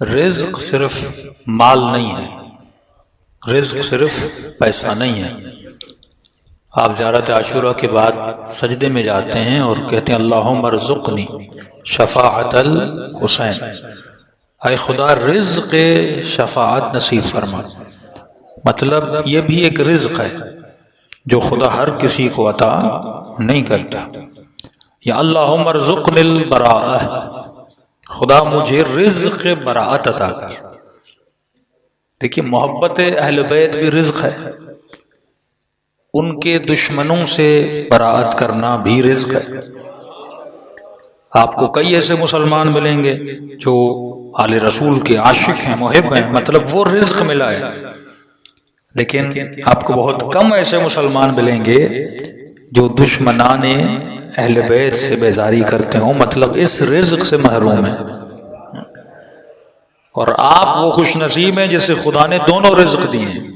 رزق صرف مال نہیں ہے، رزق صرف پیسہ نہیں ہے۔ آپ زیارت عاشورہ کے بعد سجدے میں جاتے ہیں اور کہتے ہیں اللہم ارزقنی شفاعت الحسین، اے خدا رزق شفاعت نصیب فرما۔ مطلب یہ بھی ایک رزق ہے جو خدا ہر کسی کو عطا نہیں کرتا۔ یا اللہم ارزقنی البراءہ، خدا مجھے رزق براءت عطا کر۔ دیکھیے محبت اہل بیت بھی رزق ہے، ان کے دشمنوں سے براءت کرنا بھی رزق ہے۔ آپ کو کئی ایسے مسلمان ملیں گے جو آل رسول کے عاشق ہیں، محب ہیں، مطلب وہ رزق ملا ہے، لیکن آپ کو بہت کم ایسے مسلمان ملیں گے جو دشمنان اہل بیت سے بیزاری کرتے ہوں، مطلب اس رزق سے محروم ہیں۔ اور آپ وہ خوش نصیب ہیں جسے خدا نے دونوں رزق دیے ہیں،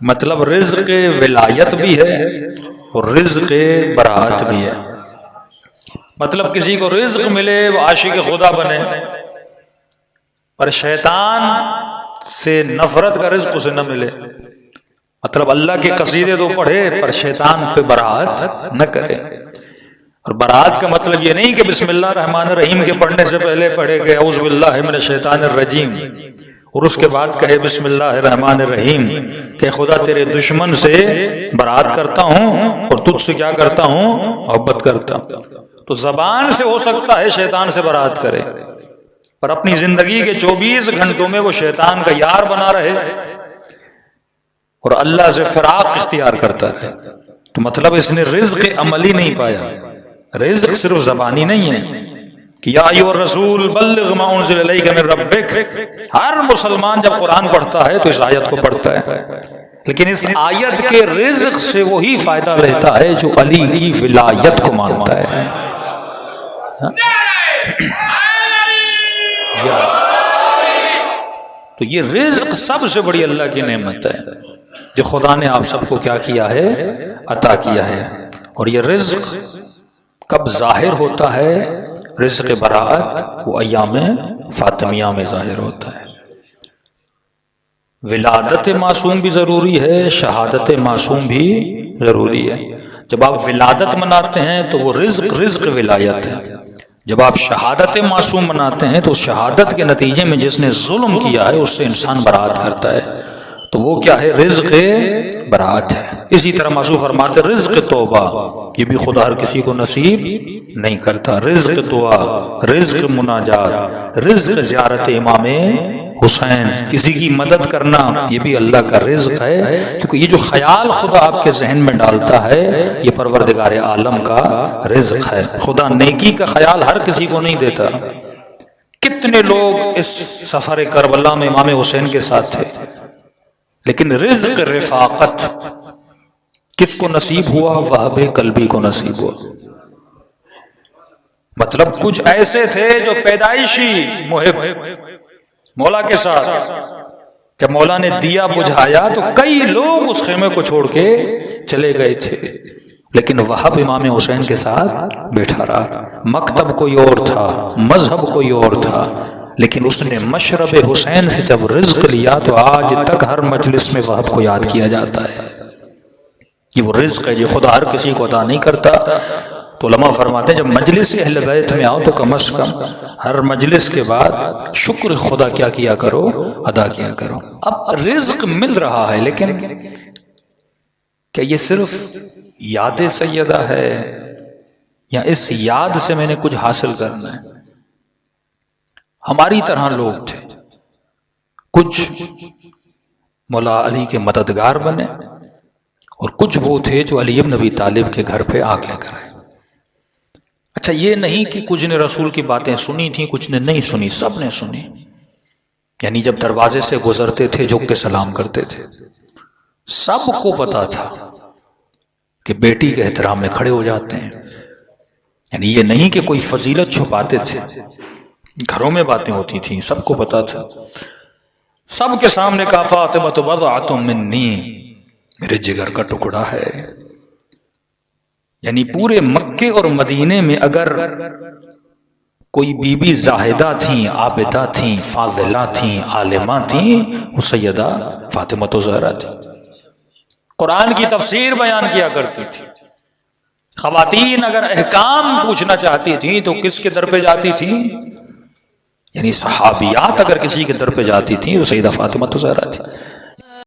مطلب رزق ولایت بھی ہے اور رزق براءت بھی ہے۔ مطلب کسی کو رزق ملے وہ عاشق خدا بنے، پر شیطان سے نفرت کا رزق اسے نہ ملے، مطلب اللہ کے قصیدے تو پڑھے پر شیطان پہ براءت نہ کرے۔ اور براءت کا مطلب یہ نہیں کہ بسم اللہ الرحمن الرحیم کے پڑھنے سے پہلے پڑھے کہ اعوذ باللہ من الشیطان الرجیم اور اس کے بعد کہے بسم اللہ الرحمن الرحیم کہ خدا تیرے دشمن سے براءت کرتا ہوں اور تجھ سے کیا کرتا ہوں، محبت کرتا ہوں۔ تو زبان سے ہو سکتا ہے شیطان سے براءت کرے، پر اپنی زندگی کے 24 گھنٹوں میں وہ شیطان کا یار بنا رہے اور اللہ سے فراق اختیار کرتا رہے، تو مطلب اس نے رزق عملی نہیں پایا۔ رزق صرف زبانی نہیں ہے کہ یا ایھا الرسول بلغ ما انزل الیک من ربک۔ ہر مسلمان جب قرآن پڑھتا ہے تو اس آیت کو پڑھتا ہے، لیکن اس آیت کے رزق سے وہی فائدہ لیتا ہے جو علی کی ولایت کو مانتا ہے۔ تو یہ رزق سب سے بڑی اللہ کی نعمت ہے جو خدا نے آپ سب کو کیا کیا ہے، عطا کیا ہے۔ اور یہ رزق کب ظاہر ہوتا ہے؟ رزق براءت وہ ایام فاطمیہ میں ظاہر ہوتا ہے۔ ولادت معصوم بھی ضروری ہے، شہادت معصوم بھی ضروری ہے۔ جب آپ ولادت مناتے ہیں تو وہ رزق ولایت ہے، جب آپ شہادت معصوم مناتے ہیں تو اس شہادت کے نتیجے میں جس نے ظلم کیا ہے اس سے انسان براءت کرتا ہے، تو وہ کیا ہے، رزق براءت ہے۔ اسی طرح معصوم فرماتے رزق توبہ، یہ بھی خدا ہر کسی کو نصیب نہیں کرتا۔ رزق دعا، رزق مناجات، رزق زیارت امام حسین، کسی کی مدد کرنا، یہ بھی اللہ کا رزق ہے، کیونکہ یہ جو خیال خدا آپ کے ذہن میں ڈالتا ہے یہ پروردگار عالم کا رزق ہے۔ خدا نیکی کا خیال ہر کسی کو نہیں دیتا۔ کتنے لوگ اس سفر کربلا میں امام حسین کے ساتھ تھے، لیکن رزق رفاقت کس کو نصیب ہوا؟ وہب قلبی کو نصیب ہوا۔ مطلب کچھ ایسے تھے جو پیدائشی محب مولا کے ساتھ، جب مولا نے دیا بجھایا تو کئی لوگ اس خیمے کو چھوڑ کے چلے گئے تھے، لیکن وہب امام حسین کے ساتھ بیٹھا رہا۔ مکتب کوئی اور تھا، مذہب کوئی اور تھا، لیکن اس نے مشرب حسین سے جب رزق لیا تو آج تک ہر مجلس میں وہب کو یاد کیا جاتا ہے۔ یہ وہ رزق ہے جو خدا ہر کسی کو عطا نہیں کرتا۔ تو علماء فرماتے ہیں جب مجلس اہل بیت میں آؤ تو کم از کم ہر مجلس کے بعد شکر خدا کیا کیا کرو، ادا کیا کرو۔ اب رزق مل رہا ہے، لیکن کیا یہ صرف یاد سیدہ ہے یا اس یاد سے میں نے کچھ حاصل کرنا ہے؟ ہماری طرح لوگ تھے، کچھ مولا علی کے مددگار بنے اور کچھ وہ تھے جو علی بن ابی طالب کے گھر پہ آگ لے کر آئے۔ اچھا یہ نہیں کہ کچھ نے رسول کی باتیں سنی تھیں کچھ نے نہیں سنی، سب نے سنی۔ یعنی جب دروازے سے گزرتے تھے جھک کے سلام کرتے تھے، سب کو پتا تھا کہ بیٹی کے احترام میں کھڑے ہو جاتے ہیں۔ یعنی یہ نہیں کہ کوئی فضیلت چھپاتے تھے، گھروں میں باتیں ہوتی تھیں، سب کو پتا تھا۔ سب کے سامنے کہا فاطمہ بضعۃ منی، میرے جگر کا ٹکڑا ہے۔ یعنی پورے مکے اور مدینے میں اگر کوئی بی بی زاہدہ تھیں، عابدہ تھیں، فاضلہ تھیں، عالمہ تھیں، وہ سیدہ فاطمہ الزہرا تھی، قرآن کی تفسیر بیان کیا کرتی تھی۔ خواتین اگر احکام پوچھنا چاہتی تھیں تو کس کے در پہ جاتی تھیں؟ یعنی صحابیات اگر کسی کے در پہ جاتی تھیں وہ سیدہ فاطمہ الزہرا تھی۔